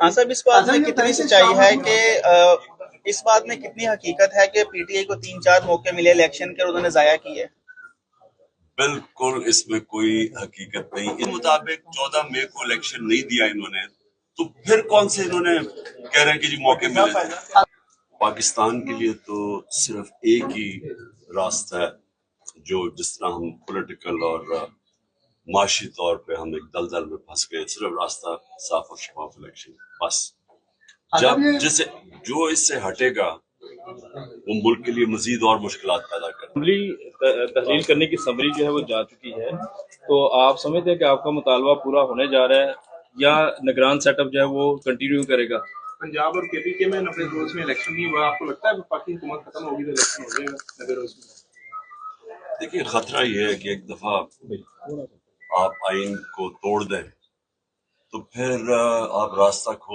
हाँ साहब, इस बात में कितनी सच्चाई है कि इस बात में कितनी हकीकत है कि पीटीआई को 3-4 मौके मिले इलेक्शन के और उन्होंने जाया किए? बिल्कुल इसमें कोई हकीकत नहीं। इन मुताबिक 14 मई को इलेक्शन नहीं दिया इन्होंने, तो फिर कौन से इन्होंने कह रहे हैं कि जी मौके मिले थे। पाकिस्तान के लिए तो सिर्फ एक ही रास्ता है, जो जिस तरह हम पॉलिटिकल और माशी तौर पे हम एक दलदल में फंस गए, सिर्फ रास्ता साफ और शफाफ इलेक्शन, बस। जब जिसे जो इससे हटेगा वो मुल्क के लिए मजीद और मुश्किलात पैदा कर। तहलील करने की समरी जो है वो जा चुकी है, तो आप समझते हैं कि आपका मुतालबा पूरा होने जा रहा है या निगरान सेटअप जो है वो कंटिन्यू करेगा? पंजाब और केपी के में 90 रोज में इलेक्शन नहीं हुआ, आपको लगता है पार्टी हुकूमत खत्म होगी तो इलेक्शन हो जाएगा 90 रोज में? देखिए, खतरा ये है कि एक दफा आप आइन को तोड़ दें तो फिर आप रास्ता खो